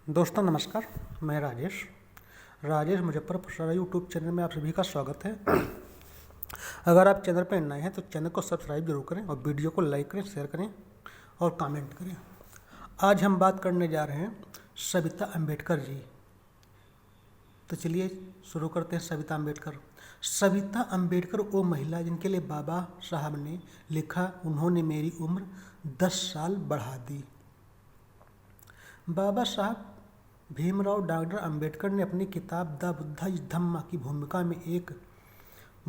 दोस्तों नमस्कार। मैं राजेश मुजफ्फरपुर यूट्यूब चैनल में आप सभी का स्वागत है। अगर आप चैनल पर नए हैं तो चैनल को सब्सक्राइब जरूर करें और वीडियो को लाइक करें, शेयर करें और कमेंट करें। आज हम बात करने जा रहे हैं सविता अम्बेडकर जी। तो चलिए शुरू करते हैं। सविता अम्बेडकर वो महिला जिनके लिए बाबा साहब ने लिखा, उन्होंने मेरी उम्र 10 साल बढ़ा दी। बाबा साहब भीमराव डॉक्टर अम्बेडकर ने अपनी किताब द बुद्धा इज धम्मा की भूमिका में एक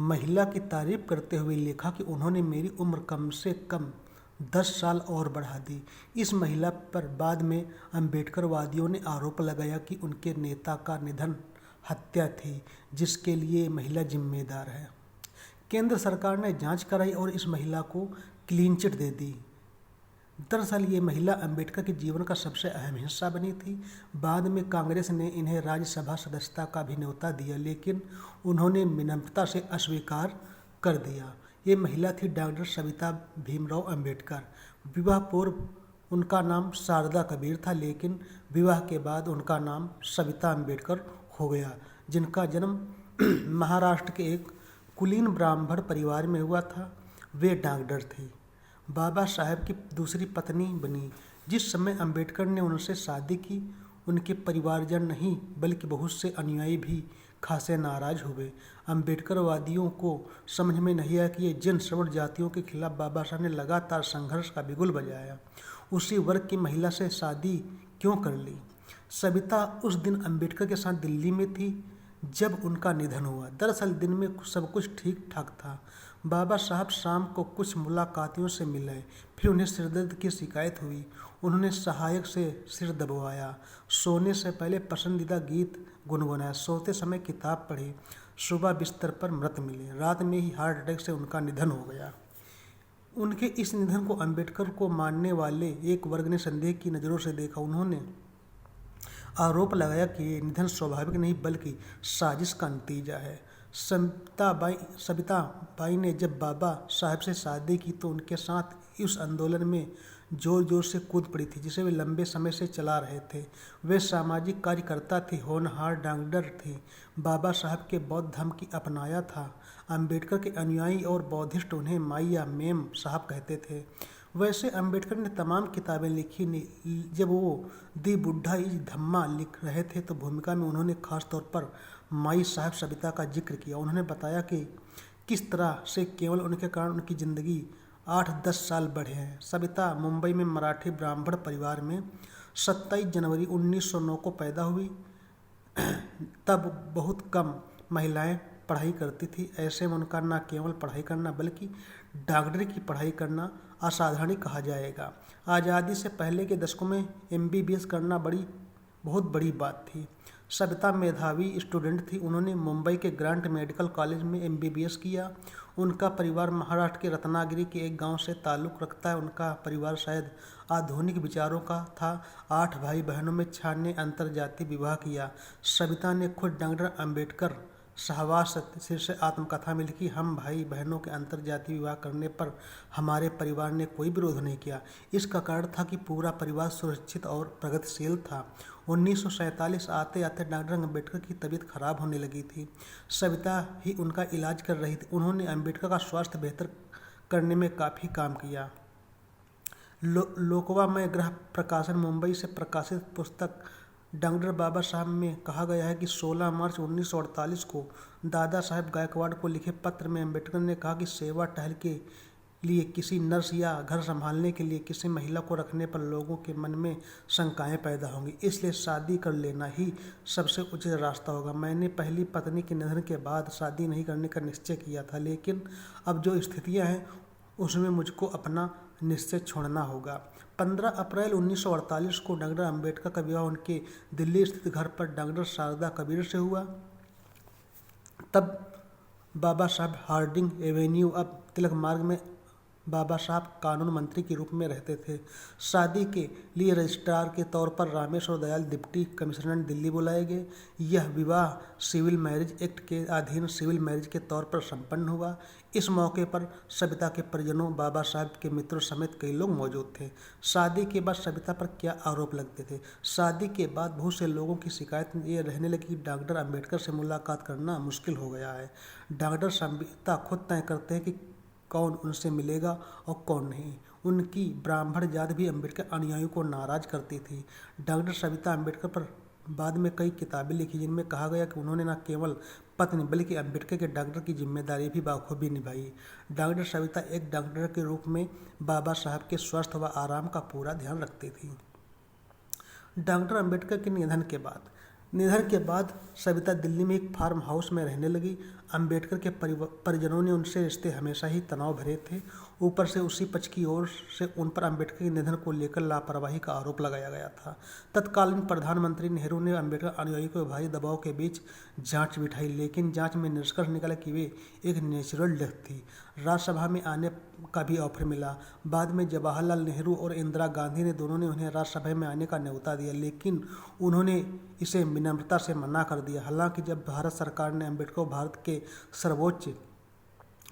महिला की तारीफ करते हुए लिखा कि उन्होंने मेरी उम्र कम से कम 10 साल और बढ़ा दी। इस महिला पर बाद में अम्बेडकरवादियों ने आरोप लगाया कि उनके नेता का निधन हत्या थी, जिसके लिए महिला जिम्मेदार है। केंद्र सरकार ने जांच कराई और इस महिला को क्लीन चिट दे दी। दरअसल ये महिला अम्बेडकर के जीवन का सबसे अहम हिस्सा बनी थी। बाद में कांग्रेस ने इन्हें राज्यसभा सदस्यता का भी न्योता दिया, लेकिन उन्होंने विनम्रता से अस्वीकार कर दिया। ये महिला थी डॉक्टर सविता भीमराव अम्बेडकर। विवाह पूर्व उनका नाम शारदा कबीर था, लेकिन विवाह के बाद उनका नाम सविता अम्बेडकर हो गया, जिनका जन्म महाराष्ट्र के एक कुलीन ब्राह्मण परिवार में हुआ था। वे डॉक्टर थी। बाबा साहब की दूसरी पत्नी बनी। जिस समय अम्बेडकर ने उनसे शादी की, उनके परिवारजन नहीं बल्कि बहुत से अनुयायी भी खासे नाराज हुए। अम्बेडकरवादियों को समझ में नहीं आया कि ये जिन सवर्ण जातियों के खिलाफ बाबा साहब ने लगातार संघर्ष का बिगुल बजाया, उसी वर्ग की महिला से शादी क्यों कर ली। सविता उस दिन अम्बेडकर के साथ दिल्ली में थी जब उनका निधन हुआ। दरअसल दिन में सब कुछ ठीक ठाक था। बाबा साहब शाम को कुछ मुलाकातियों से मिले, फिर उन्हें सिरदर्द की शिकायत हुई। उन्होंने सहायक से सिर दबवाया, सोने से पहले पसंदीदा गीत गुनगुनाया, सोते समय किताब पढ़ी, सुबह बिस्तर पर मृत मिले। रात में ही हार्ट अटैक से उनका निधन हो गया। उनके इस निधन को अम्बेडकर को मानने वाले एक वर्ग ने संदेह की नज़रों से देखा। उन्होंने आरोप लगाया कि ये निधन स्वाभाविक नहीं बल्कि साजिश का नतीजा है। सविता बाई ने जब बाबा साहब से शादी की तो उनके साथ उस आंदोलन में जोर जोर से कूद पड़ी थी जिसे वे लंबे समय से चला रहे थे। वे सामाजिक कार्यकर्ता थी, होनहार डॉक्टर थी। बाबा साहब के बौद्ध धर्म की अपनाया था। अम्बेडकर के अनुयायी और बौद्धिस्ट उन्हें माई या मेम साहब कहते थे। वैसे अम्बेडकर ने तमाम किताबें लिखी। जब वो दी बुद्धा इज धम्मा लिख रहे थे तो भूमिका में उन्होंने खास तौर पर माई साहब सविता का जिक्र किया। उन्होंने बताया कि किस तरह से केवल उनके कारण उनकी ज़िंदगी 8-10 साल बढ़े हैं। सविता मुंबई में मराठी ब्राह्मण परिवार में 27 जनवरी 1909 को पैदा हुई। तब बहुत कम महिलाएं पढ़ाई करती थी। ऐसे में उनका न केवल पढ़ाई करना बल्कि डॉक्टरी की पढ़ाई करना असाधारण कहा जाएगा। आज़ादी से पहले के दशकों में MBBS करना बहुत बड़ी बात थी। सविता मेधावी स्टूडेंट थी। उन्होंने मुंबई के ग्रांट मेडिकल कॉलेज में MBBS किया। उनका परिवार महाराष्ट्र के रत्नागिरी के एक गांव से ताल्लुक़ रखता है। उनका परिवार शायद आधुनिक विचारों का था। 8 भाई बहनों में 6 ने अंतरजातीय विवाह किया। सविता ने खुद डॉक्टर अम्बेडकर सहवास शीर्ष आत्मकथा में लिखी, हम भाई बहनों के अंतरजातीय विवाह करने पर हमारे परिवार ने कोई विरोध नहीं किया। इसका कारण था कि पूरा परिवार सुरक्षित और प्रगतिशील था। 1947 आते आते डॉक्टर अम्बेडकर की तबीयत खराब होने लगी थी। सविता ही उनका इलाज कर रही थी। उन्होंने अम्बेडकर का स्वास्थ्य बेहतर करने में काफ़ी काम किया। लोकवा में ग्रह प्रकाशन मुंबई से प्रकाशित पुस्तक डॉक्टर बाबा साहब में कहा गया है कि 16 मार्च 1948 को दादा साहब गायकवाड़ को लिखे पत्र में अम्बेडकर ने कहा कि सेवा टहल के लिए किसी नर्स या घर संभालने के लिए किसी महिला को रखने पर लोगों के मन में शंकाएं पैदा होंगी, इसलिए शादी कर लेना ही सबसे उचित रास्ता होगा। मैंने पहली पत्नी के निधन के बाद शादी नहीं करने का निश्चय किया था, लेकिन अब जो स्थितियाँ हैं उसमें मुझको अपना निश्चय छोड़ना होगा। 15 अप्रैल 1948 को डॉक्टर अम्बेडकर का विवाह उनके दिल्ली स्थित घर पर डॉक्टर शारदा कबीर से हुआ। तब बाबा साहब हार्डिंग एवेन्यू अब तिलक मार्ग में बाबा साहब कानून मंत्री के रूप में रहते थे। शादी के लिए रजिस्ट्रार के तौर पर रामेश्वर दयाल डिप्टी कमिश्नर दिल्ली बुलाए गए। यह विवाह सिविल मैरिज एक्ट के अधीन सिविल मैरिज के तौर पर संपन्न हुआ। इस मौके पर सविता के परिजनों, बाबा साहब के मित्रों समेत कई लोग मौजूद थे। शादी के बाद सविता पर क्या आरोप लगते थे? शादी के बाद बहुत से लोगों की शिकायत ये रहने लगी कि डॉक्टर अंबेडकर से मुलाकात करना मुश्किल हो गया है। डॉक्टर सविता खुद तय करते हैं कि कौन उनसे मिलेगा और कौन नहीं। उनकी ब्राह्मण जात भी अंबेडकर अनुयायियों को नाराज करती थी। डॉक्टर सविता अंबेडकर पर बाद में कई किताबें लिखी जिनमें कहा गया कि उन्होंने न केवल पत्नी बल्कि अंबेडकर के डॉक्टर की जिम्मेदारी भी बखूबी निभाई। डॉक्टर सविता एक डॉक्टर के रूप में बाबा साहब के स्वास्थ्य व आराम का पूरा ध्यान रखती थी। डॉक्टर अंबेडकर के निधन के बाद सविता दिल्ली में एक फार्म हाउस में रहने लगी। अंबेडकर के परिजनों ने उनसे रिश्ते हमेशा ही तनाव भरे थे। ऊपर से उसी पक्ष की ओर से उन पर अंबेडकर के निधन को लेकर लापरवाही का आरोप लगाया गया था। तत्कालीन प्रधानमंत्री नेहरू ने अंबेडकर अनुयायियों के भारी दबाव के बीच जांच बिठाई, लेकिन जांच में निष्कर्ष निकला कि वे एक नेचुरल डेथ थी। राज्यसभा में आने का भी ऑफर मिला। बाद में जवाहरलाल नेहरू और इंदिरा गांधी ने दोनों ने उन्हें राज्यसभा में आने का न्योता दिया, लेकिन उन्होंने इसे विनम्रता से मना कर दिया। हालांकि जब भारत सरकार ने अंबेडकर को भारत के सर्वोच्च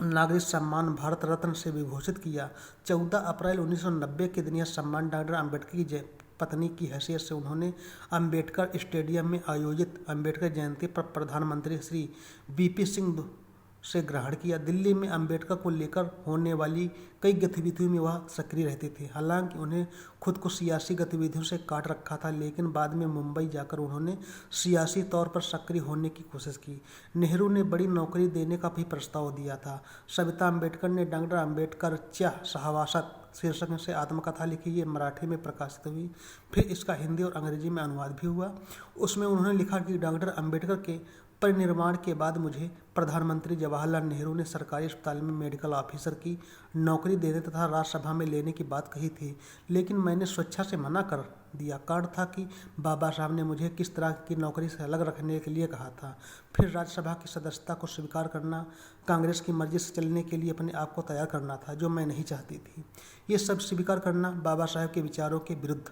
नागरिक सम्मान भारत रत्न से विभूषित किया। 14 अप्रैल 1990 के दिन यह सम्मान डॉक्टर अंबेडकर की पत्नी की हैसियत से उन्होंने अंबेडकर स्टेडियम में आयोजित अंबेडकर जयंती पर प्रधानमंत्री श्री वीपी सिंह से ग्रहण किया। दिल्ली में अंबेडकर को लेकर होने वाली कई गतिविधियों में वह सक्रिय रहते थे। हालांकि उन्हें खुद को सियासी गतिविधियों से काट रखा था, लेकिन बाद में मुंबई जाकर उन्होंने सियासी तौर पर सक्रिय होने की कोशिश की। नेहरू ने बड़ी नौकरी देने का भी प्रस्ताव दिया था। सविता अंबेडकर ने डॉक्टर अंबेडकरच्या सहवासात शीर्षक से आत्मकथा लिखी। ये मराठी में प्रकाशित हुई, फिर इसका हिंदी और अंग्रेजी में अनुवाद भी हुआ। उसमें उन्होंने लिखा कि डॉक्टर अंबेडकर के परिनिर्वाण के बाद मुझे प्रधानमंत्री जवाहरलाल नेहरू ने सरकारी अस्पताल में मेडिकल ऑफिसर की नौकरी देने तथा राज्यसभा में लेने की बात कही थी, लेकिन मैंने स्वेच्छा से मना कर दिया। कारण था कि बाबा साहब ने मुझे किस तरह की नौकरी से अलग रखने के लिए कहा था। फिर राज्यसभा की सदस्यता को स्वीकार करना, कांग्रेस की मर्जी से चलने के लिए अपने आप को तैयार करना था, जो मैं नहीं चाहती थी। ये सब स्वीकार करना बाबा साहब के विचारों के विरुद्ध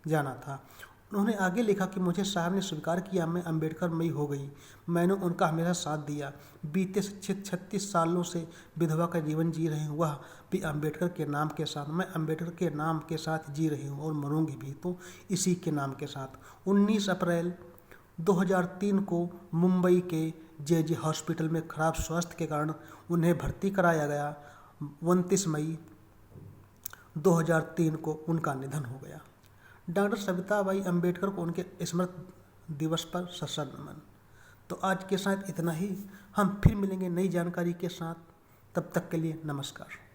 जाना था। उन्होंने आगे लिखा कि मुझे साहब ने स्वीकार किया, मैं अम्बेडकरमयी हो गई। मैंने उनका हमेशा साथ दिया। बीते 36 सालों से विधवा का जीवन जी रही हूँ, वह भी अम्बेडकर के नाम के साथ। मैं अम्बेडकर के नाम के साथ जी रही हूँ और मरूंगी भी तो इसी के नाम के साथ। 19 अप्रैल 2003 को मुंबई के जे हॉस्पिटल में खराब स्वास्थ्य के कारण उन्हें भर्ती कराया गया। 29 मई 2003 को उनका निधन हो गया। डॉक्टर सविताबाई अंबेडकर को उनके स्मृति दिवस पर सशक्त नमन। तो आज के साथ इतना ही। हम फिर मिलेंगे नई जानकारी के साथ। तब तक के लिए नमस्कार।